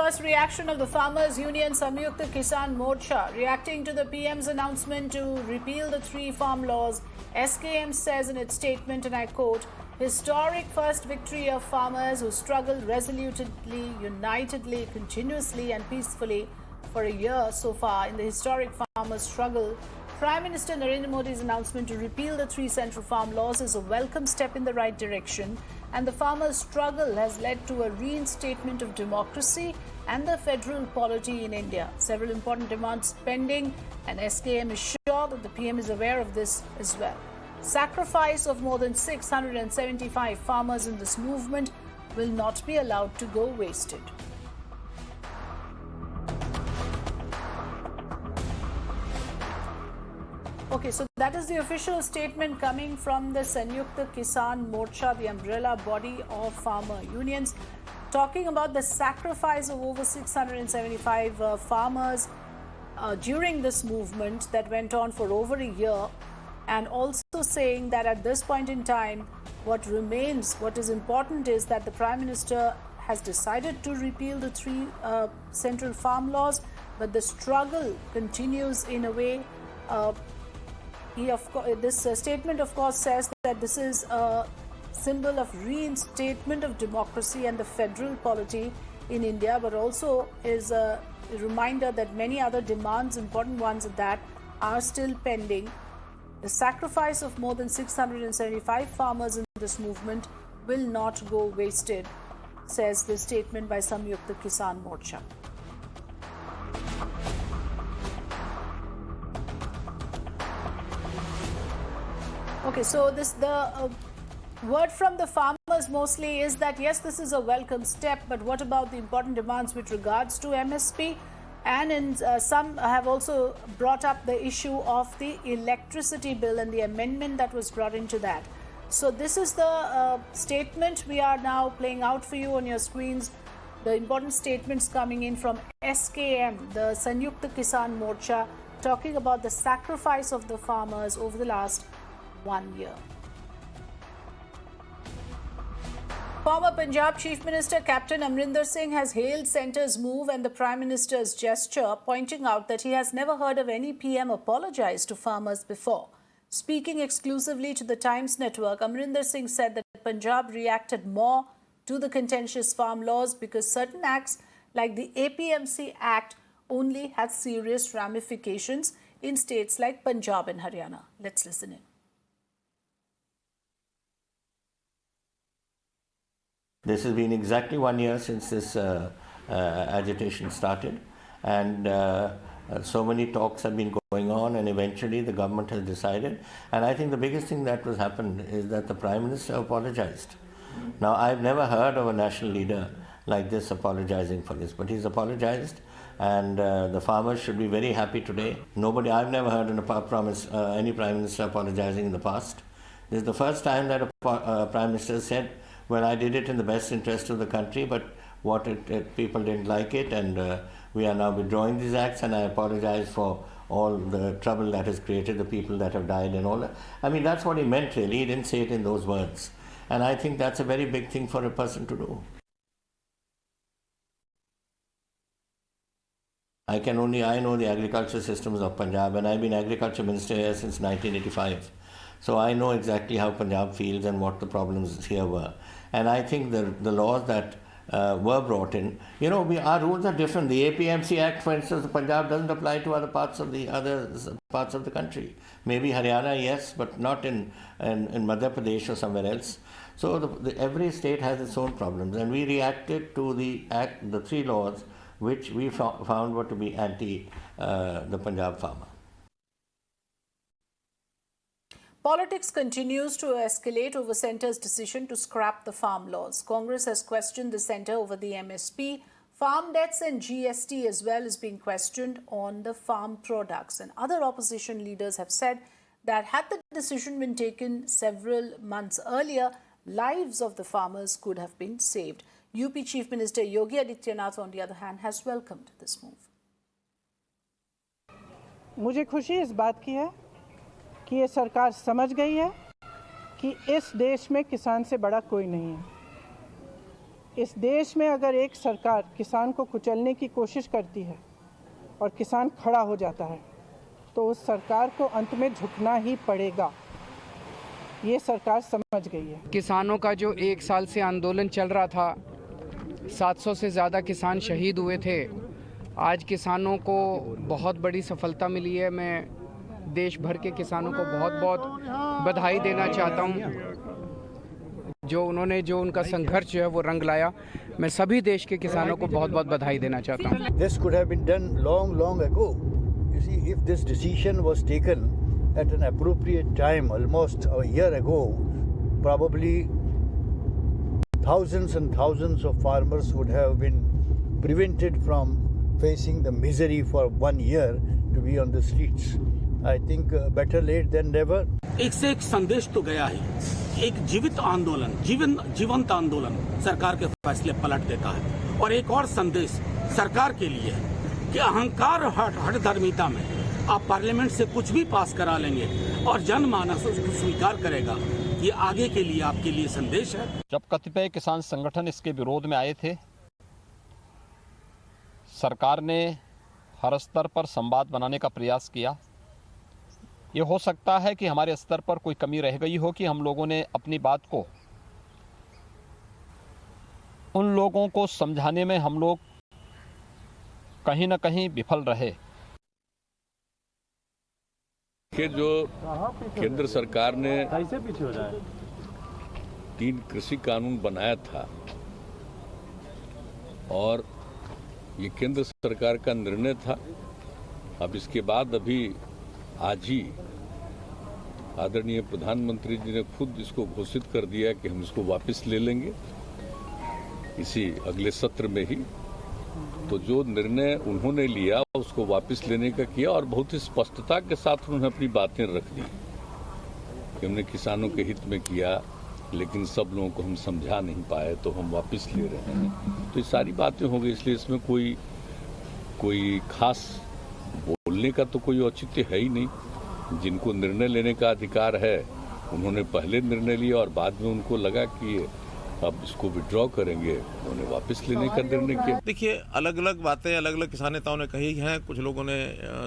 first reaction of the Farmers Union Samyukta Kisan Morcha. Reacting to the PM's announcement to repeal the 3 farm laws, SKM says in its statement, and I quote, "Historic first victory of farmers who struggled resolutely, unitedly, continuously and peacefully for a year so far in the historic farmers' struggle. Prime Minister Narendra Modi's announcement to repeal the 3 central farm laws is a welcome step in the right direction, and the farmers' struggle has led to a reinstatement of democracy and the federal polity in India. Several important demands pending, and SKM is sure that the PM is aware of this as well. Sacrifice of more than 675 farmers in this movement will not be allowed to go wasted." Okay, so that is the official statement coming from the Samyukta Kisan Morcha, the umbrella body of farmer unions, talking about the sacrifice of over 675 farmers during this movement that went on for over a year, and also saying that at this point in time, what is important is that the Prime Minister has decided to repeal the 3 central farm laws, but the struggle continues in a way. This statement, of course, says that this is a symbol of reinstatement of democracy and the federal polity in India, but also is a reminder that many other demands, important ones at that, are still pending. The sacrifice of more than 675 farmers in this movement will not go wasted, says the statement by Samyukta Kisan Morcha. Okay, so the word from the farmers mostly is that yes, this is a welcome step, but what about the important demands with regards to MSP? And some have also brought up the issue of the electricity bill and the amendment that was brought into that. So this is the statement we are now playing out for you on your screens. The important statements coming in from SKM, the Samyukta Kisan Morcha, talking about the sacrifice of the farmers over the last 1 year. Former Punjab Chief Minister Captain Amrinder Singh has hailed Centre's move and the Prime Minister's gesture, pointing out that he has never heard of any PM apologise to farmers before. Speaking exclusively to the Times Network, Amrinder Singh said that Punjab reacted more to the contentious farm laws because certain acts like the APMC Act only had serious ramifications in states like Punjab and Haryana. Let's listen in. This has been exactly 1 year since this agitation started, and so many talks have been going on, and eventually the government has decided. And I think the biggest thing that was happened is that the Prime Minister apologized. Now, I've never heard of a national leader like this apologizing for this, but he's apologized, and the farmers should be very happy today. I've never heard any Prime Minister apologizing in the past. This is the first time that a Prime Minister said, well, I did it in the best interest of the country, but people didn't like it, and we are now withdrawing these acts, and I apologize for all the trouble that has created, the people that have died and all that. I mean, that's what he meant, really. He didn't say it in those words. And I think that's a very big thing for a person to do. I know the agriculture systems of Punjab, and I've been agriculture minister here since 1985. So I know exactly how Punjab feels and what the problems here were. And I think the laws that were brought in, our rules are different. The APMC Act, for instance, the Punjab doesn't apply to other parts of the country. Maybe Haryana, yes, but not in Madhya Pradesh or somewhere else. So every state has its own problems, and we reacted to the 3 laws which we found were to be anti the Punjab farmer. Politics continues to escalate over Centre's decision to scrap the farm laws. Congress has questioned the Centre over the MSP. Farm debts and GST as well is being questioned on the farm products. And other opposition leaders have said that had the decision been taken several months earlier, lives of the farmers could have been saved. UP Chief Minister Yogi Adityanath, on the other hand, has welcomed this move. मुझे खुशी इस बात की है कि ये सरकार समझ गई है कि इस देश में किसान से बड़ा कोई नहीं है। इस देश में अगर एक सरकार किसान को कुचलने की कोशिश करती है और किसान खड़ा हो जाता है तो उस सरकार को अंत में झुकना ही पड़ेगा। ये सरकार समझ गई है। किसानों का जो 1 साल से आंदोलन चल रहा था, 700 से ज़्यादा किसान शहीद हुए थे। आज किसानों को बहुत बड़ी सफलता मिली है। मैं देश भर के किसानों को बहुत बहुत बधाई देना चाहता हूँ। जो उनका संघर्ष जो है वो रंग लाया। मैं सभी देश के किसानों को बहुत बहुत बधाई देना चाहता हूँ। This could have been done long ago. You see, if this decision was taken at an appropriate time, almost a year ago, probably thousands and thousands of farmers would have been prevented from facing the misery for 1 year to be on the streets. I think better late than never. एक से एक संदेश तो गया है। एक जीवित आंदोलन, जीवंत आंदोलन सरकार के फैसले पलट देता है। और एक और संदेश सरकार के लिए कि अहंकार हठधर्मिता में आप पार्लियामेंट से कुछ भी पास करा लेंगे और जनमानस उसको स्वीकार करेगा। ये आगे के लिए आपके लिए संदेश है। जब कतिपय किसान संगठन इसके विरोध में आए थे, सरकार ने हर स्तर पर संवाद बनाने का प्रयास किया। ये हो सकता है कि हमारे स्तर पर कोई कमी रह गई हो कि हम लोगों ने अपनी बात को उन लोगों को समझाने में हम लोग कहीं न कहीं विफल रहे। कि जो केंद्र सरकार ने 3 कृषि कानून बनाया था और ये केंद्र सरकार का निर्णय था। अब इसके बाद अभी आज ही आदरणीय प्रधानमंत्री जी ने खुद इसको घोषित कर दिया कि हम इसको वापस ले लेंगे इसी अगले सत्र में ही। तो जो निर्णय उन्होंने लिया उसको वापस लेने का किया और बहुत ही स्पष्टता के साथ उन्होंने अपनी बातें रख दी कि हमने किसानों के हित में किया, लेकिन सब लोगों को हम समझा नहीं पाए तो हम वापस ले रहे हैं। तो ये सारी बातें हो गई, इसलिए इसमें कोई खास बोलने का तो कोई औचित्य है ही नहीं। जिनको निर्णय लेने का अधिकार है उन्होंने पहले निर्णय लिया और बाद में उनको लगा कि अब इसको विड्रॉ करेंगे, उन्होंने वापस लेने का निर्णय किया। देखिए, अलग अलग बातें अलग अलग किसान नेताओं ने कही हैं। कुछ लोगों ने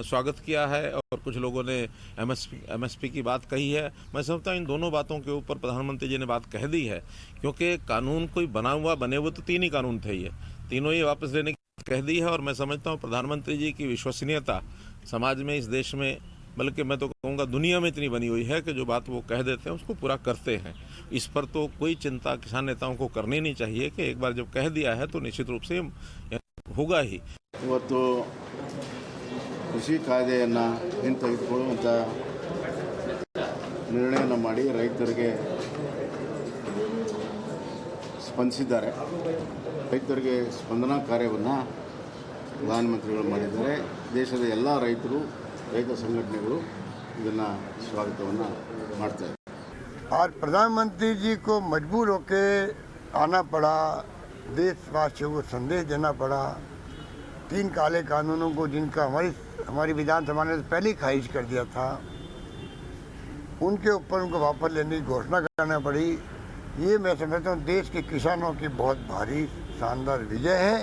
स्वागत किया है और कुछ लोगों ने एमएसपी की बात कही है। मैं समझता हूँ इन दोनों बातों के ऊपर प्रधानमंत्री जी ने बात कह दी है, क्योंकि कानून कोई बने हुए तो 3 ही कानून थे, ये तीनों ही वापस लेने की कह दी है। और मैं समझता हूँ प्रधानमंत्री जी की विश्वसनीयता समाज में, इस देश में, बल्कि मैं तो कहूँगा दुनिया में इतनी बनी हुई है कि जो बात वो कह देते हैं उसको पूरा करते हैं। इस पर तो कोई चिंता किसान नेताओं को करनी नहीं चाहिए कि एक बार जब कह दिया है तो निश्चित रूप से होगा ही। ಇವತ್ತು ಕೃಷಿ ಕಾಯ್ದೆಯನ್ನು ಹಿಂತೆಗೆದುಕೊಳ್ಳುವಂಥ ನಿರ್ಣಯವನ್ನು ಮಾಡಿ ರೈತರಿಗೆ ಸ್ಪಂದಿಸಿದ್ದಾರೆ। ರೈತರಿಗೆ ಸ್ಪಂದನಾ ಕಾರ್ಯವನ್ನು ಪ್ರಧಾನಮಂತ್ರಿಗಳು ಮಾಡಿದ್ದಾರೆ। ದೇಶದ ಎಲ್ಲ ರೈತರು, ರೈತ ಸಂಘಟನೆಗಳು ಇದನ್ನು ಸ್ವಾಗತವನ್ನು ಮಾಡ್ತಾರೆ। आज प्रधानमंत्री जी को मजबूर होकर आना पड़ा, देशवासियों को संदेश देना पड़ा। 3 काले कानूनों को जिनका हमारी विधानसभा ने पहले ही खारिज कर दिया था, उनके ऊपर उनको वापस लेने की घोषणा करना पड़ी। ये मैं समझता हूँ देश के किसानों की बहुत भारी शानदार विजय है।